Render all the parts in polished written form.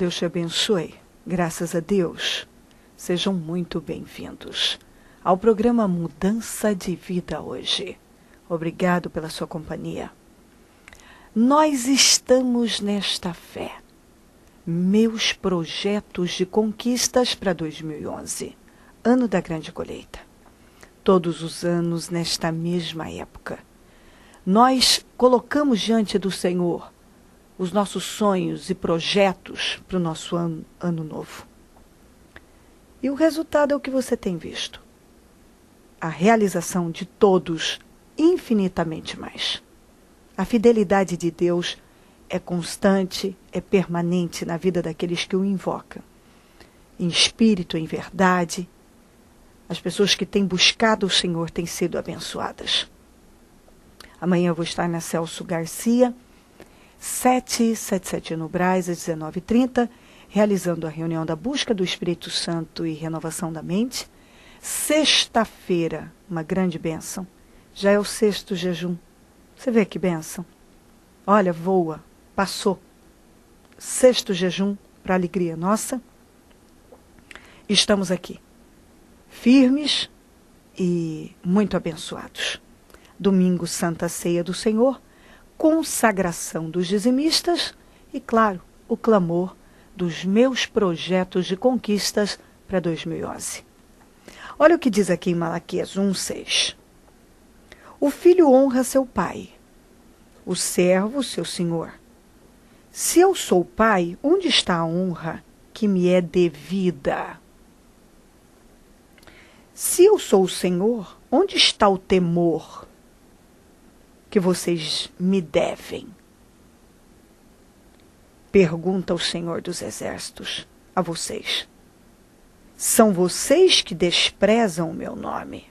Deus te abençoe. Graças a Deus. Sejam muito bem-vindos ao programa Mudança de Vida hoje. Obrigado pela sua companhia. Nós estamos nesta fé. Meus projetos de conquistas para 2011, ano da grande colheita. Todos os anos, nesta mesma época, nós colocamos diante do Senhor os nossos sonhos e projetos para o nosso ano novo. E o resultado é o que você tem visto. A realização de todos, infinitamente mais. A fidelidade de Deus é constante, é permanente na vida daqueles que o invocam. Em espírito, em verdade, as pessoas que têm buscado o Senhor têm sido abençoadas. Amanhã eu vou estar na Celso Garcia, 777 no Brás, às 19h30, realizando a reunião da busca do Espírito Santo e renovação da mente. Sexta-feira, uma grande bênção. Já é o 6º jejum. Você vê que bênção? Olha, voa, passou. 6º jejum para alegria nossa. Estamos aqui, firmes e muito abençoados. Domingo, Santa Ceia do Senhor, consagração dos dizimistas e, claro, o clamor dos meus projetos de conquistas para 2011. Olha o que diz aqui em Malaquias 1:6. O filho honra seu pai, o servo seu senhor. Se eu sou pai, onde está a honra que me é devida? Se eu sou o Senhor, onde está o temor que vocês me devem? Pergunta o Senhor dos Exércitos a vocês. São vocês que desprezam o meu nome.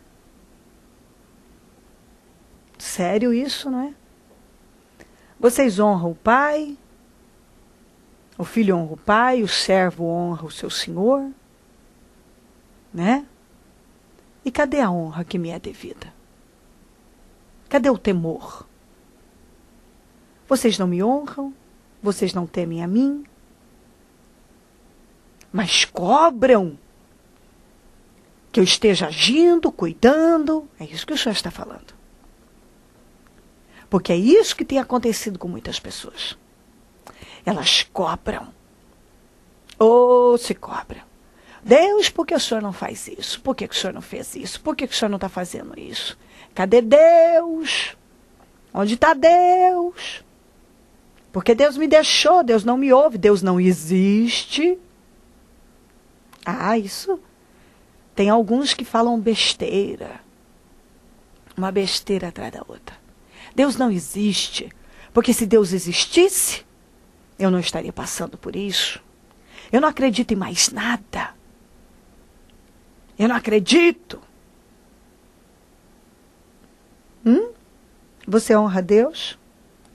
Sério isso, não é? Vocês honram o pai, o filho honra o pai, o servo honra o seu senhor, né? E cadê a honra que me é devida? Cadê o temor? Vocês não me honram, vocês não temem a mim, mas cobram que eu esteja agindo, cuidando. É isso que o Senhor está falando. Porque é isso que tem acontecido com muitas pessoas. Elas cobram. Ou se cobram. Deus, por que o Senhor não faz isso? Por que o Senhor não fez isso? Por que o Senhor não está fazendo isso? Cadê Deus? Onde está Deus? Porque Deus me deixou, Deus não me ouve, Deus não existe. Ah, isso. Tem alguns que falam besteira. Uma besteira atrás da outra. Deus não existe. Porque se Deus existisse, eu não estaria passando por isso. Eu não acredito em mais nada. Eu não acredito. Você honra a Deus?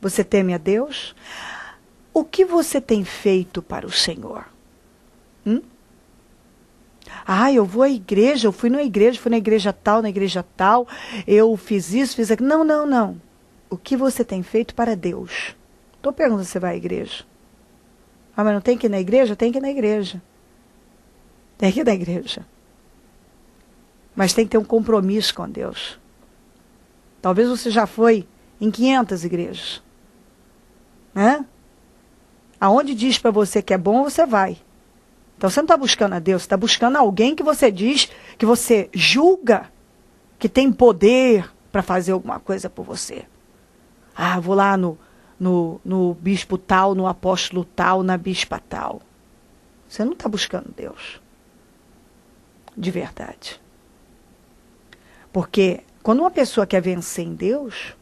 Você teme a Deus? O que você tem feito para o Senhor? Ah, eu vou à igreja, eu fui na igreja tal, eu fiz isso, fiz aquilo. Não. O que você tem feito para Deus? Estou perguntando se você vai à igreja. Ah, mas não tem que ir na igreja? Tem que ir na igreja. Tem que ir na igreja. Mas tem que ter um compromisso com Deus. Talvez você já foi em 500 igrejas. Né? Aonde diz para você que é bom, você vai. Então você não está buscando a Deus, você está buscando alguém que você diz, que você julga que tem poder para fazer alguma coisa por você. Ah, vou lá no bispo tal, no apóstolo tal, na bispa tal. Você não está buscando Deus. De verdade. Porque quando uma pessoa quer vencer em Deus,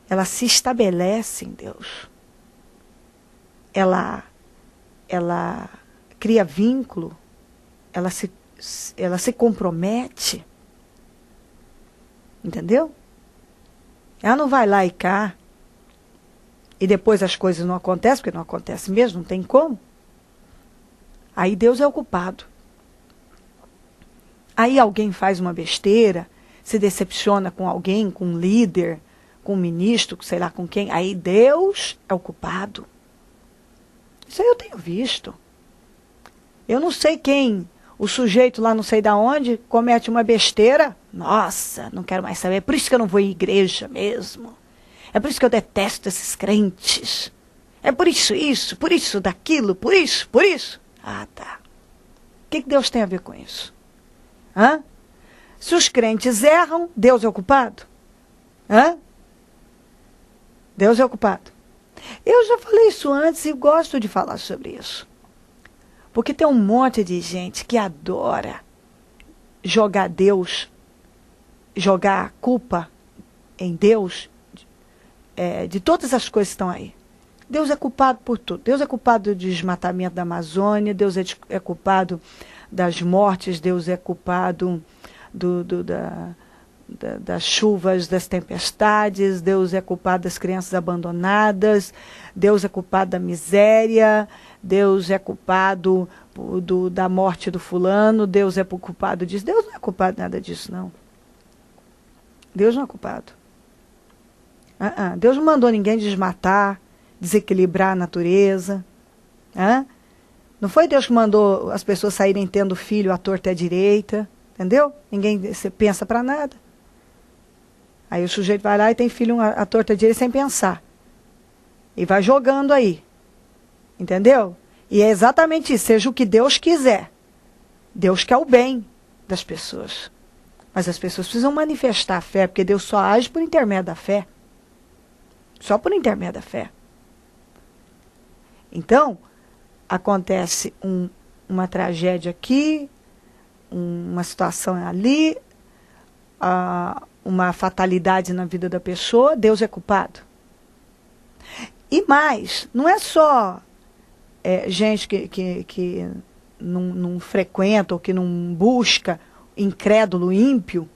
ela se estabelece em Deus. Ela cria vínculo, ela se compromete. Entendeu? Ela não vai lá e cá, e depois as coisas não acontecem, porque não acontece mesmo, não tem como. Aí Deus é o culpado. Aí alguém faz uma besteira, se decepciona com alguém, com um líder, com um ministro, sei lá com quem. Aí Deus é o culpado. Isso aí eu tenho visto. Eu não sei quem, o sujeito lá não sei da onde, comete uma besteira. Nossa, não quero mais saber. É por isso que eu não vou em igreja mesmo. É por isso que eu detesto esses crentes. É por isso daquilo, por isso. Ah, tá. O que Deus tem a ver com isso? Hã? Se os crentes erram, Deus é o culpado? Hã? Deus é o culpado. Eu já falei isso antes e gosto de falar sobre isso. Porque tem um monte de gente que adora jogar jogar a culpa em Deus, de todas as coisas que estão aí. Deus é culpado por tudo. Deus é culpado do desmatamento da Amazônia, Deus é culpado das mortes, Deus é culpado das chuvas, das tempestades, Deus é culpado das crianças abandonadas, Deus é culpado da miséria, Deus é culpado da morte do fulano, Deus é culpado disso. Deus não é culpado de nada disso, não. Deus não é culpado. Deus não mandou ninguém desmatar, desequilibrar a natureza. Não foi Deus que mandou as pessoas saírem tendo filho à torta e à direita. Entendeu? Ninguém pensa para nada. Aí o sujeito vai lá e tem filho à torta e à direita sem pensar. E vai jogando aí. Entendeu? E é exatamente isso. Seja o que Deus quiser. Deus quer o bem das pessoas. Mas as pessoas precisam manifestar a fé, porque Deus só age por intermédio da fé. Só por intermédio da fé. Então, acontece uma tragédia aqui, uma situação ali, uma fatalidade na vida da pessoa, Deus é culpado. E mais, não é só gente que não frequenta ou que não busca, incrédulo, ímpio,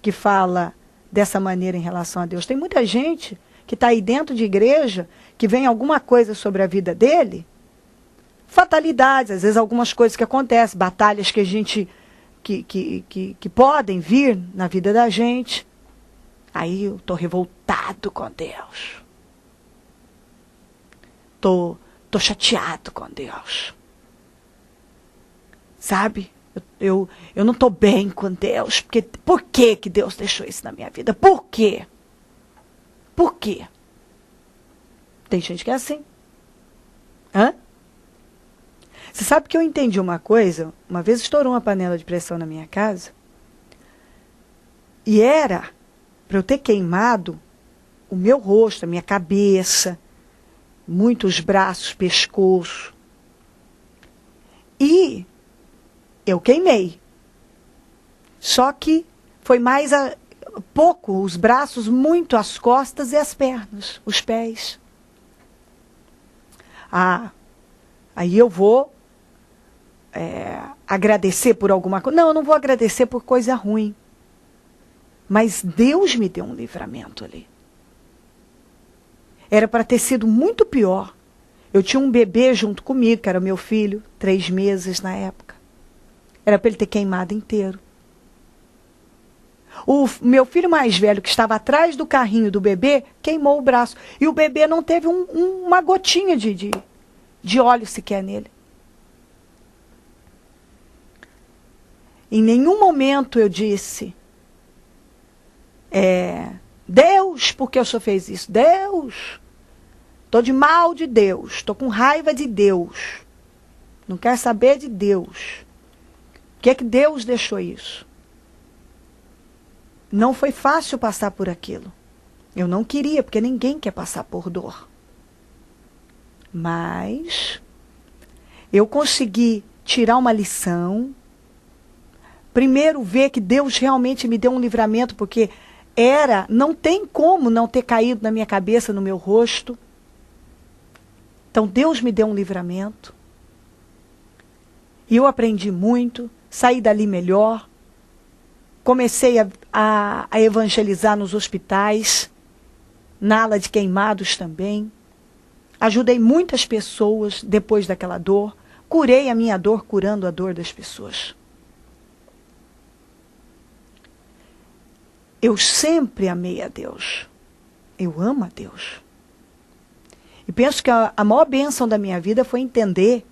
que fala dessa maneira em relação a Deus. Tem muita gente que está aí dentro de igreja, que vem alguma coisa sobre a vida dele, fatalidades, às vezes algumas coisas que acontecem, batalhas que a gente, que podem vir na vida da gente. Aí eu estou revoltado com Deus. Tô chateado com Deus. Sabe? Eu não estou bem com Deus. Por que Deus deixou isso na minha vida? Por quê? Por quê? Tem gente que é assim. Você sabe que eu entendi uma coisa? Uma vez estourou uma panela de pressão na minha casa. E era para eu ter queimado o meu rosto, a minha cabeça, muitos braços, pescoço. E eu queimei. Só que foi mais pouco os braços, muito as costas e as pernas, os pés. Aí eu vou agradecer por alguma coisa. Não, eu não vou agradecer por coisa ruim. Mas Deus me deu um livramento ali. Era para ter sido muito pior. Eu tinha um bebê junto comigo, que era meu filho, 3 meses na época. Era para ele ter queimado inteiro. O meu filho mais velho, que estava atrás do carrinho do bebê, queimou o braço. E o bebê não teve uma gotinha de óleo sequer nele. Em nenhum momento eu disse, Deus, por que o senhor fez isso? Deus, estou de mal de Deus, estou com raiva de Deus, não quero saber de Deus. Por que Deus deixou isso? Não foi fácil passar por aquilo. Eu não queria, porque ninguém quer passar por dor. Mas eu consegui tirar uma lição. Primeiro, ver que Deus realmente me deu um livramento, porque não tem como não ter caído na minha cabeça, no meu rosto. Então, Deus me deu um livramento. E eu aprendi muito, saí dali melhor. Comecei a evangelizar nos hospitais, na ala de queimados também. Ajudei muitas pessoas depois daquela dor. Curei a minha dor, curando a dor das pessoas. Eu sempre amei a Deus. Eu amo a Deus. E penso que a maior bênção da minha vida foi entender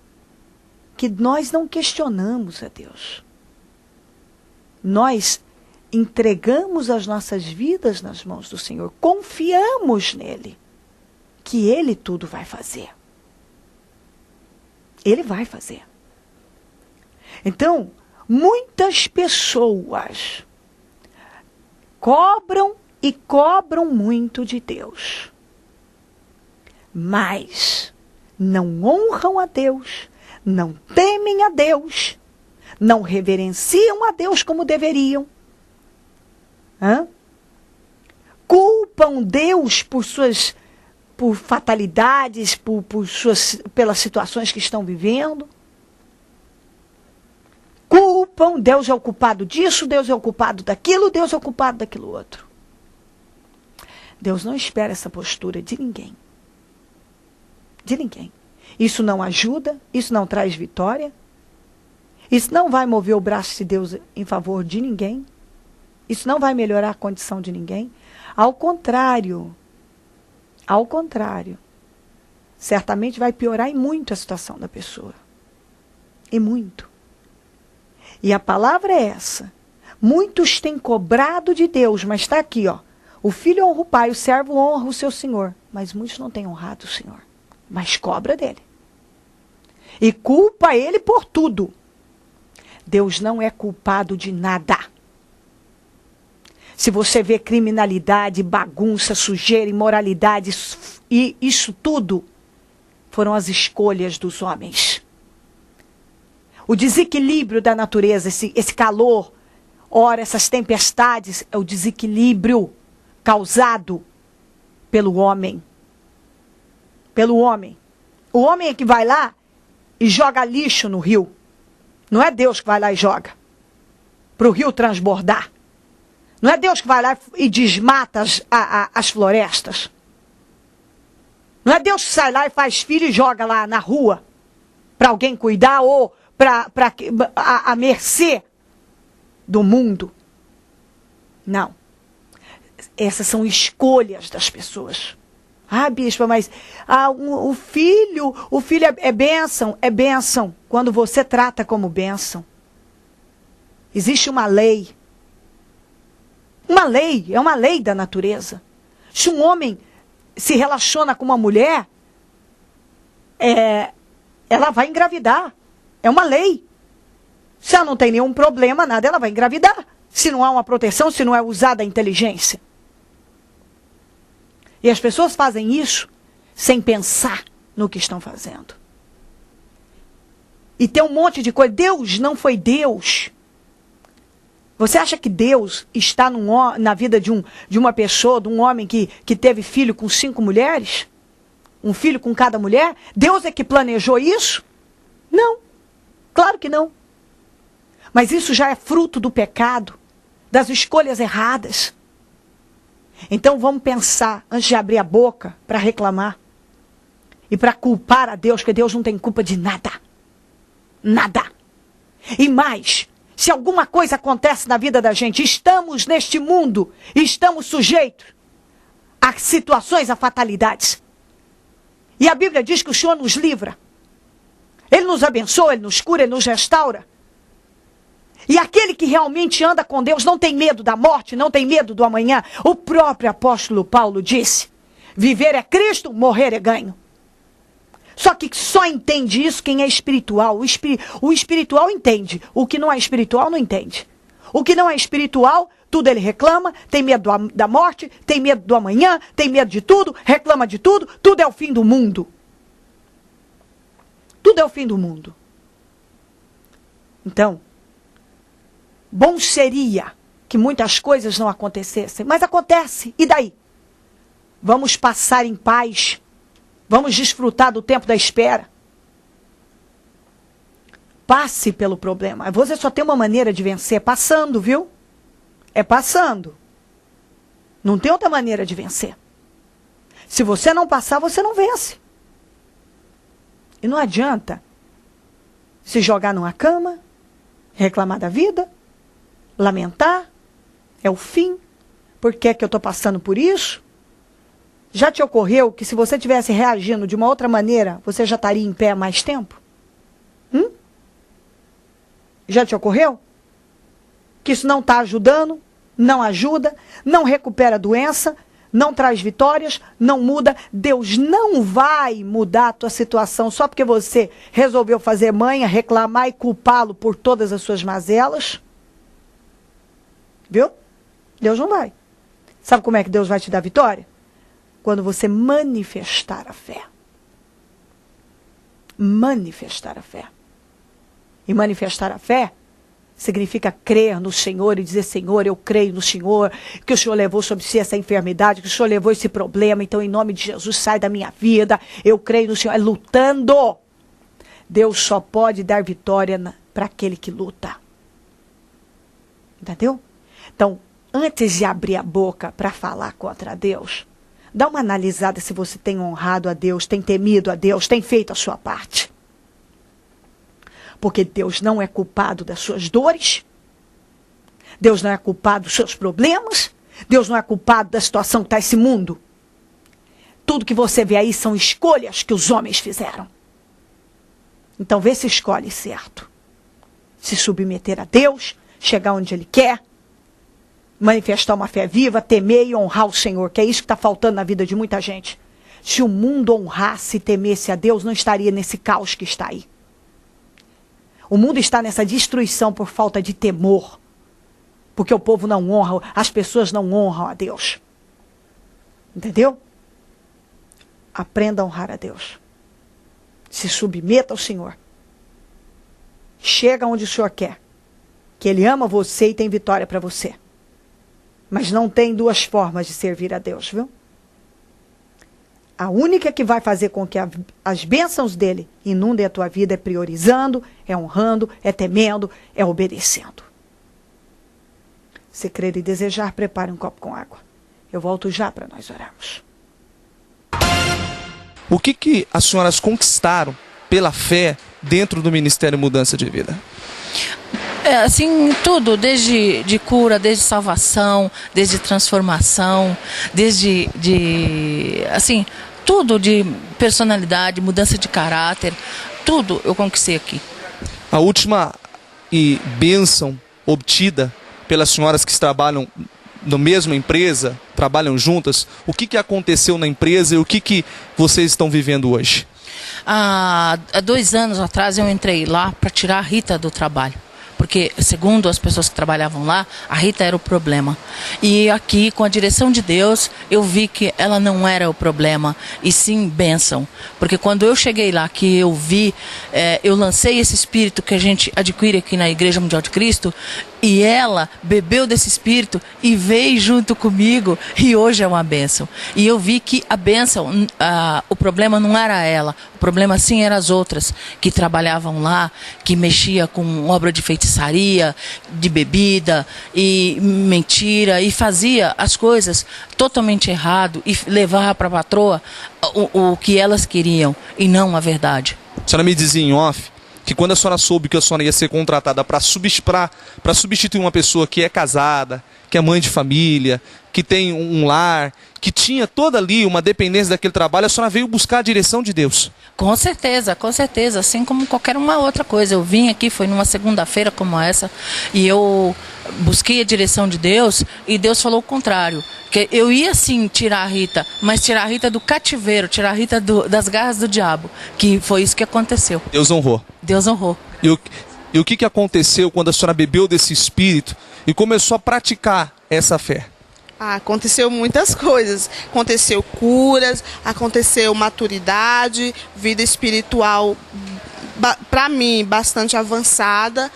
que nós não questionamos a Deus. Nós entregamos as nossas vidas nas mãos do Senhor. Confiamos nele. Que ele tudo vai fazer. Ele vai fazer. Então, muitas pessoas cobram e cobram muito de Deus. Mas não honram a Deus, não temem a Deus, não reverenciam a Deus como deveriam. Culpam Deus por fatalidades, pelas situações que estão vivendo. Culpam, Deus é o culpado disso, Deus é o culpado daquilo, Deus é o culpado daquilo outro. Deus não espera essa postura de ninguém. De ninguém. Isso não ajuda, isso não traz vitória, isso não vai mover o braço de Deus em favor de ninguém, isso não vai melhorar a condição de ninguém. Ao contrário, certamente vai piorar e muito a situação da pessoa. E muito. E a palavra é essa. Muitos têm cobrado de Deus, mas está aqui, ó. O filho honra o pai, o servo honra o seu senhor. Mas muitos não têm honrado o Senhor, mas cobra dele. E culpa ele por tudo. Deus não é culpado de nada. Se você vê criminalidade, bagunça, sujeira, imoralidade, e isso tudo foram as escolhas dos homens. O desequilíbrio da natureza, esse calor, ora, essas tempestades, é o desequilíbrio causado pelo homem. Pelo homem. O homem é que vai lá e joga lixo no rio. Não é Deus que vai lá e joga para o rio transbordar. Não é Deus que vai lá e desmata as florestas. Não é Deus que sai lá e faz filho e joga lá na rua para alguém cuidar ou à mercê do mundo. Não. Essas são escolhas das pessoas. Ah, bispa, mas o filho é bênção. É bênção quando você trata como bênção. Existe uma lei. Uma lei, é uma lei da natureza. Se um homem se relaciona com uma mulher, ela vai engravidar. É uma lei. Se ela não tem nenhum problema, nada, ela vai engravidar. Se não há uma proteção, se não é usada a inteligência. E as pessoas fazem isso sem pensar no que estão fazendo. E tem um monte de coisa. Deus não foi Deus. Você acha que Deus está na vida de uma pessoa, de um homem que teve filho com 5 mulheres? Um filho com cada mulher? Deus é que planejou isso? Não. Claro que não. Mas isso já é fruto do pecado, das escolhas erradas. Então vamos pensar, antes de abrir a boca para reclamar e para culpar a Deus, porque Deus não tem culpa de nada. Nada. E mais, se alguma coisa acontece na vida da gente, estamos neste mundo, estamos sujeitos a situações, a fatalidades. E a Bíblia diz que o Senhor nos livra. Ele nos abençoa, Ele nos cura, Ele nos restaura. E aquele que realmente anda com Deus não tem medo da morte, não tem medo do amanhã. O próprio apóstolo Paulo disse, viver é Cristo, morrer é ganho. Só que só entende isso quem é espiritual. O espiritual entende, o que não é espiritual não entende. O que não é espiritual, tudo ele reclama, tem medo da morte, tem medo do amanhã, tem medo de tudo, reclama de tudo, tudo é o fim do mundo. Tudo é o fim do mundo. Então, bom seria que muitas coisas não acontecessem, mas acontece, e daí? Vamos passar em paz, vamos desfrutar do tempo da espera. Passe pelo problema. Você só tem uma maneira de vencer, passando, viu? É passando. Não tem outra maneira de vencer. Se você não passar, você não vence. E não adianta se jogar numa cama, reclamar da vida, lamentar, é o fim. Por que é que eu estou passando por isso? Já te ocorreu que se você tivesse reagindo de uma outra maneira, você já estaria em pé há mais tempo? Já te ocorreu? Que isso não está ajudando, não ajuda, não recupera a doença, não traz vitórias, não muda. Deus não vai mudar a tua situação só porque você resolveu fazer manha, reclamar e culpá-lo por todas as suas mazelas. Viu? Deus não vai. Sabe como é que Deus vai te dar vitória? Quando você manifestar a fé. Manifestar a fé. E manifestar a fé significa crer no Senhor e dizer: Senhor, eu creio no Senhor, que o Senhor levou sobre si essa enfermidade, que o Senhor levou esse problema, então em nome de Jesus sai da minha vida, eu creio no Senhor. É lutando. Deus só pode dar vitória para aquele que luta. Entendeu? Então, antes de abrir a boca para falar contra Deus, dá uma analisada se você tem honrado a Deus, tem temido a Deus, tem feito a sua parte. Porque Deus não é culpado das suas dores. Deus não é culpado dos seus problemas. Deus não é culpado da situação que está esse mundo. Tudo que você vê aí são escolhas que os homens fizeram. Então vê se escolhe certo. Se submeter a Deus, chegar onde Ele quer, manifestar uma fé viva, temer e honrar o Senhor, que é isso que está faltando na vida de muita gente. Se o mundo honrasse e temesse a Deus, não estaria nesse caos que está aí. O mundo está nessa destruição por falta de temor. Porque o povo não honra, as pessoas não honram a Deus. Entendeu? Aprenda a honrar a Deus. Se submeta ao Senhor. Chega onde o Senhor quer. Que Ele ama você e tem vitória para você. Mas não tem duas formas de servir a Deus, viu? A única que vai fazer com que as bênçãos dele inundem a tua vida é priorizando, é honrando, é temendo, é obedecendo. Se crer e desejar, prepare um copo com água. Eu volto já para nós orarmos. O que as senhoras conquistaram pela fé dentro do Ministério Mudança de Vida? Assim, tudo, desde de cura, desde salvação, desde transformação, desde assim, tudo de personalidade, mudança de caráter, tudo eu conquistei aqui. A última bênção obtida pelas senhoras que trabalham na mesma empresa, trabalham juntas, o que aconteceu na empresa e o que vocês estão vivendo hoje? Há 2 anos atrás eu entrei lá para tirar a Rita do trabalho. Porque, segundo as pessoas que trabalhavam lá, a Rita era o problema. E aqui, com a direção de Deus, eu vi que ela não era o problema, e sim bênção. Porque quando eu cheguei lá, que eu vi, eu lancei esse espírito que a gente adquire aqui na Igreja Mundial de Cristo, e ela bebeu desse espírito e veio junto comigo, e hoje é uma bênção. E eu vi que a bênção, o problema não era ela, o problema sim eram as outras que trabalhavam lá, que mexia com obra de feitiçaria, de bebida e mentira, e fazia as coisas totalmente errado e levava para a patroa o que elas queriam e não a verdade. A senhora me dizia em off que quando a senhora soube que a senhora ia ser contratada para substituir uma pessoa que é casada, que é mãe de família, que tem um lar, que tinha toda ali uma dependência daquele trabalho, a senhora veio buscar a direção de Deus. Com certeza, assim como qualquer uma outra coisa. Eu vim aqui, foi numa segunda-feira como essa, e eu busquei a direção de Deus, e Deus falou o contrário. Que eu ia sim tirar a Rita, mas tirar a Rita do cativeiro, tirar a Rita das garras do diabo, que foi isso que aconteceu. Deus honrou. Deus honrou. E o que aconteceu quando a senhora bebeu desse espírito e começou a praticar essa fé? Aconteceu muitas coisas. Aconteceu curas, aconteceu maturidade, vida espiritual, para mim, bastante avançada.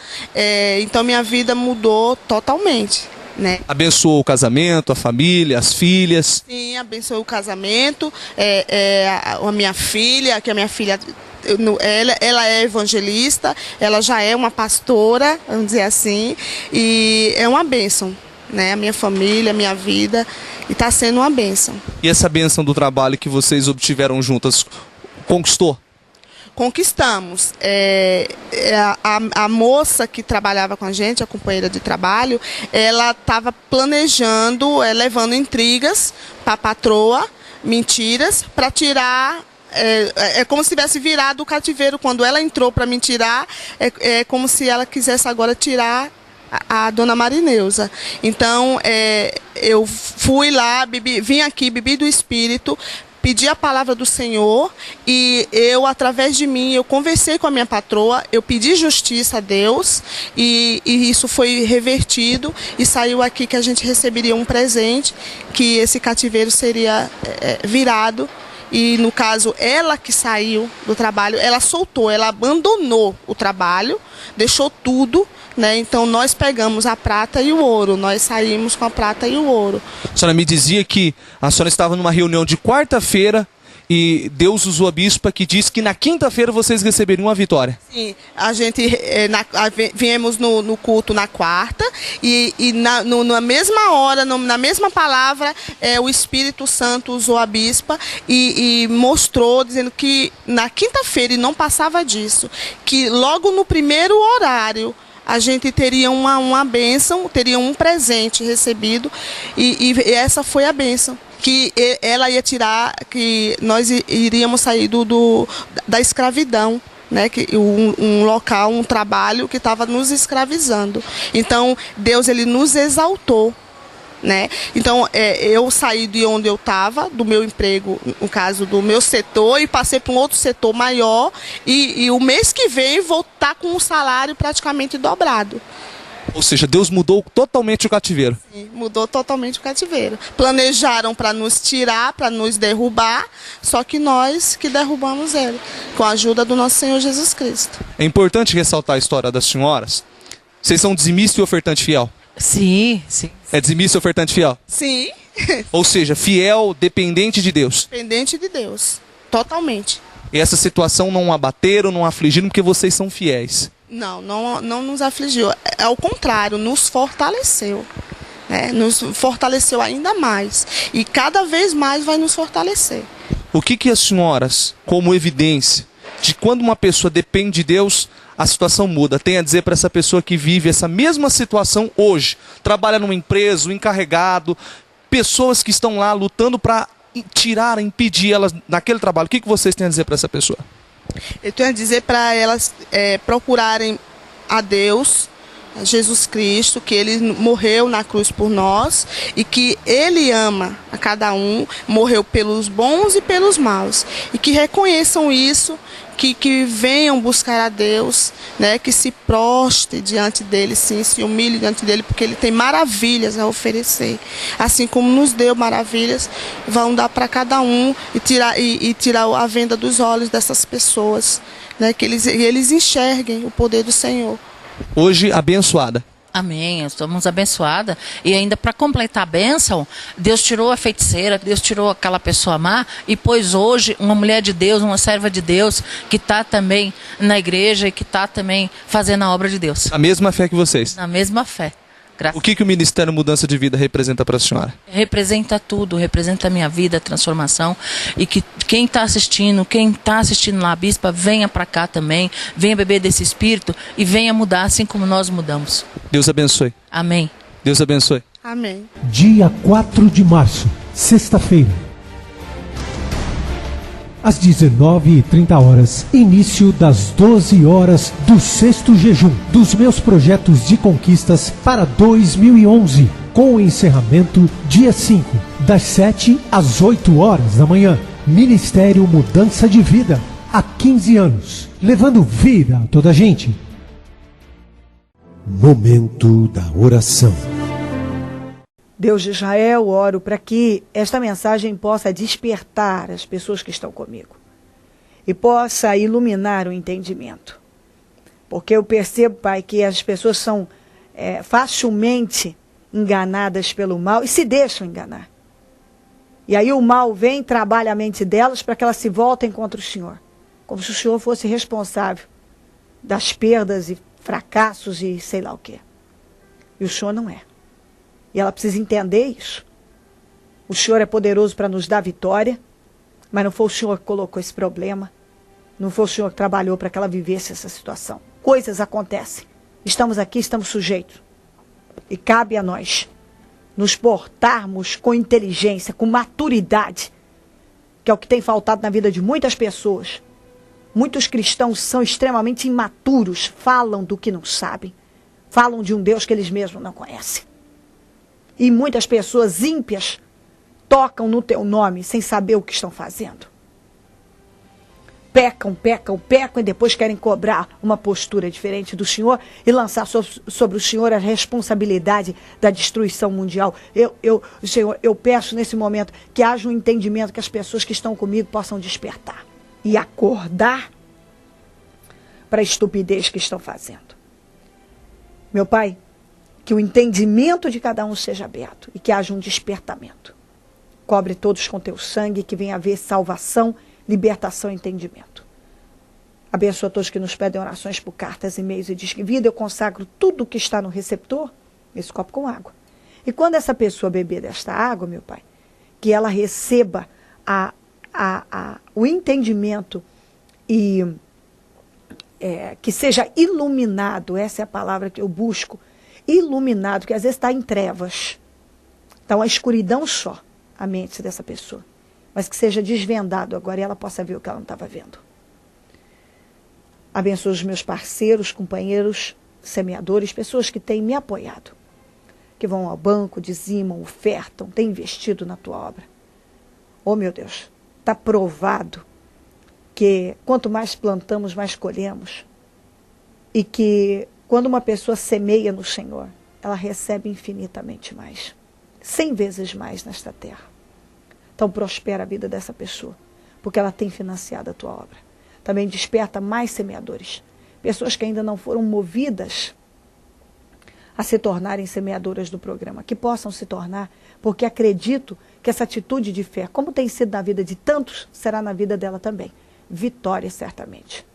Então minha vida mudou totalmente. Né? Abençoou o casamento, a família, as filhas? Sim, abençoou o casamento. A minha filha, que a minha filha, ela é evangelista, ela já é uma pastora, vamos dizer assim, e é uma bênção, né? A minha família, a minha vida, e está sendo uma bênção. E essa bênção do trabalho que vocês obtiveram juntas, conquistou? Conquistamos. A moça que trabalhava com a gente, a companheira de trabalho, ela estava planejando, levando intrigas para a patroa, mentiras para tirar. É como se tivesse virado o cativeiro. Quando ela entrou para me tirar, é como se ela quisesse agora tirar a dona Marineusa. Então, eu fui lá, vim aqui, bebi do Espírito, pedi a palavra do Senhor e eu, através de mim, eu conversei com a minha patroa, eu pedi justiça a Deus e isso foi revertido e saiu aqui que a gente receberia um presente, que esse cativeiro seria virado. E, no caso, ela que saiu do trabalho, ela soltou, ela abandonou o trabalho, deixou tudo, né? Então, nós pegamos a prata e o ouro, nós saímos com a prata e o ouro. A senhora me dizia que a senhora estava numa reunião de quarta-feira e Deus usou a bispa que disse que na quinta-feira vocês receberiam uma vitória. Sim, a gente viemos no culto na quarta e na mesma hora, na mesma palavra, o Espírito Santo usou a bispa e mostrou, dizendo que na quinta-feira, e não passava disso, que logo no primeiro horário a gente teria uma bênção, teria um presente recebido e essa foi a bênção. Que ela ia tirar, que nós iríamos sair da escravidão, né? Que um local, um trabalho que estava nos escravizando. Então, Deus, ele nos exaltou, né? Então, eu saí de onde eu estava, do meu emprego, no caso do meu setor, e passei para um outro setor maior, e o mês que vem vou estar com um salário praticamente dobrado. Ou seja, Deus mudou totalmente o cativeiro. Sim, mudou totalmente o cativeiro. Planejaram para nos tirar, para nos derrubar, só que nós que derrubamos ele, com a ajuda do nosso Senhor Jesus Cristo. É importante ressaltar a história das senhoras. Vocês são dizimista e ofertante fiel? Sim, sim. É dizimista e ofertante fiel? Sim. Ou seja, fiel, dependente de Deus. Dependente de Deus, totalmente. E essa situação não abateram, não afligiram, porque vocês são fiéis. Não nos afligiu. Ao contrário, nos fortaleceu. Né? Nos fortaleceu ainda mais. E cada vez mais vai nos fortalecer. O que as senhoras, como evidência de quando uma pessoa depende de Deus, a situação muda, tem a dizer para essa pessoa que vive essa mesma situação hoje, trabalha numa empresa, um encarregado, pessoas que estão lá lutando para tirar, impedir elas naquele trabalho. O que vocês têm a dizer para essa pessoa? Eu tenho a dizer para elas procurarem a Deus, a Jesus Cristo, que Ele morreu na cruz por nós e que Ele ama a cada um, morreu pelos bons e pelos maus. E que reconheçam isso, que venham buscar a Deus, né, que se prostre diante dEle, sim, se humilhe diante dEle, porque Ele tem maravilhas a oferecer. Assim como nos deu maravilhas, vão dar para cada um e tirar a venda dos olhos dessas pessoas, né, que eles enxerguem o poder do Senhor. Hoje, abençoada. Amém, estamos abençoadas. E ainda para completar a bênção, Deus tirou a feiticeira, Deus tirou aquela pessoa má e pôs hoje uma mulher de Deus, uma serva de Deus, que está também na igreja e que está também fazendo a obra de Deus. A mesma fé que vocês. Na mesma fé. O que o Ministério Mudança de Vida representa para a senhora? Representa tudo, representa a minha vida, a transformação. E que quem está assistindo lá, a bispa, venha para cá também, venha beber desse espírito e venha mudar assim como nós mudamos. Deus abençoe. Amém. Deus abençoe. Amém. Dia 4 de março, sexta-feira. Às 19h30, início das 12 horas do 6º jejum dos meus projetos de conquistas para 2011, com o encerramento dia 5, das 7 às 8 horas da manhã. Ministério Mudança de Vida, há 15 anos, levando vida a toda a gente. Momento da oração. Deus de Israel, oro para que esta mensagem possa despertar as pessoas que estão comigo e possa iluminar o entendimento. Porque eu percebo, Pai, que as pessoas são facilmente enganadas pelo mal e se deixam enganar. E aí o mal vem, trabalha a mente delas para que elas se voltem contra o Senhor, como se o Senhor fosse responsável das perdas e fracassos e sei lá o quê. E o Senhor não é. E ela precisa entender isso. O Senhor é poderoso para nos dar vitória, mas não foi o Senhor que colocou esse problema. Não foi o Senhor que trabalhou para que ela vivesse essa situação. Coisas acontecem. Estamos aqui, estamos sujeitos. E cabe a nós nos portarmos com inteligência, com maturidade que é o que tem faltado na vida de muitas pessoas. Muitos cristãos são extremamente imaturos, falam do que não sabem, falam de um Deus que eles mesmos não conhecem. E muitas pessoas ímpias tocam no teu nome sem saber o que estão fazendo. Pecam e depois querem cobrar uma postura diferente do Senhor e lançar sobre o Senhor a responsabilidade da destruição mundial. Senhor, eu peço nesse momento que haja um entendimento, que as pessoas que estão comigo possam despertar e acordar para a estupidez que estão fazendo. Meu Pai, que o entendimento de cada um seja aberto e que haja um despertamento. Cobre todos com teu sangue, que venha haver salvação, libertação e entendimento. Abençoa todos que nos pedem orações por cartas, e-mails e diz que vida, eu consagro tudo que está no receptor, esse copo com água. E quando essa pessoa beber desta água, meu Pai, que ela receba o entendimento e que seja iluminado, essa é a palavra que eu busco, iluminado, que às vezes está em trevas, está uma escuridão só a mente dessa pessoa, mas que seja desvendado agora e ela possa ver o que ela não estava vendo. Abençoa os meus parceiros, companheiros, semeadores, pessoas que têm me apoiado, que vão ao banco, dizimam, ofertam, têm investido na tua obra. Oh, meu Deus, está provado que quanto mais plantamos, mais colhemos. E que quando uma pessoa semeia no Senhor, ela recebe infinitamente mais, 100 vezes mais nesta terra. Então prospera a vida dessa pessoa, porque ela tem financiado a tua obra. Também desperta mais semeadores, pessoas que ainda não foram movidas a se tornarem semeadoras do programa, que possam se tornar, porque acredito que essa atitude de fé, como tem sido na vida de tantos, será na vida dela também. Vitória, certamente.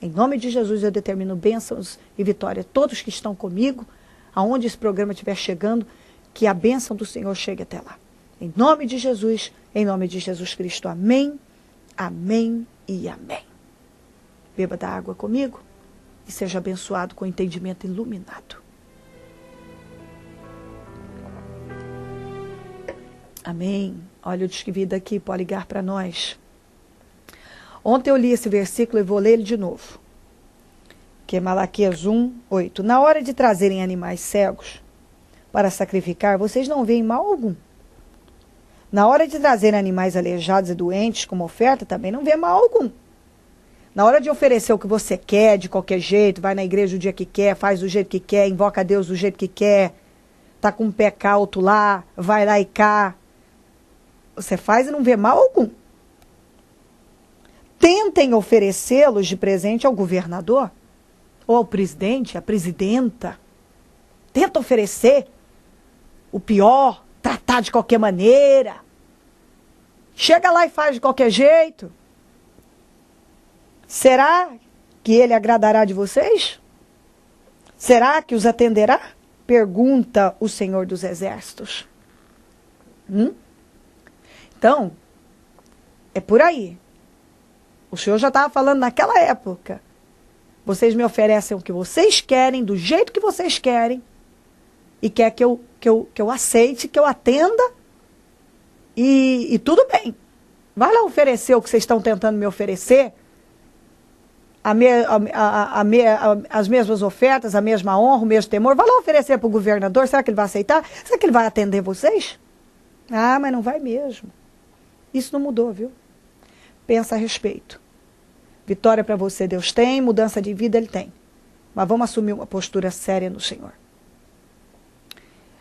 Em nome de Jesus, eu determino bênçãos e vitória a todos que estão comigo, aonde esse programa estiver chegando, que a bênção do Senhor chegue até lá. Em nome de Jesus, em nome de Jesus Cristo. Amém, amém e amém. Beba da água comigo e seja abençoado com entendimento iluminado. Amém. Olha o Disque Vida aqui, pode ligar para nós. Ontem eu li esse versículo e vou ler ele de novo. Que é Malaquias 1:8. Na hora de trazerem animais cegos para sacrificar, vocês não veem mal algum. Na hora de trazerem animais aleijados e doentes como oferta, também não vê mal algum. Na hora de oferecer o que você quer, de qualquer jeito, vai na igreja o dia que quer, faz do jeito que quer, invoca a Deus do jeito que quer, tá com um pé alto lá, vai lá e cá. Você faz e não vê mal algum. Tentem oferecê-los de presente ao governador, ou ao presidente, à presidenta. Tenta oferecer o pior, tratar de qualquer maneira. Chega lá e faz de qualquer jeito. Será que ele agradará de vocês? Será que os atenderá? Pergunta o Senhor dos Exércitos. Então, é por aí. O Senhor já estava falando naquela época. Vocês me oferecem o que vocês querem, do jeito que vocês querem, e quer que eu aceite, que eu atenda, e tudo bem. Vai lá oferecer o que vocês estão tentando me oferecer, as mesmas ofertas, a mesma honra, o mesmo temor. Vai lá oferecer para o governador, será que ele vai aceitar? Será que ele vai atender vocês? Ah, mas não vai mesmo. Isso não mudou, viu? Pensa a respeito. Vitória para você Deus tem, mudança de vida Ele tem. Mas vamos assumir uma postura séria no Senhor.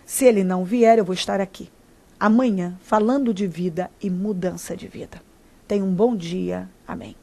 Se Ele não vier, eu vou estar aqui. Amanhã, falando de vida e mudança de vida. Tenha um bom dia. Amém.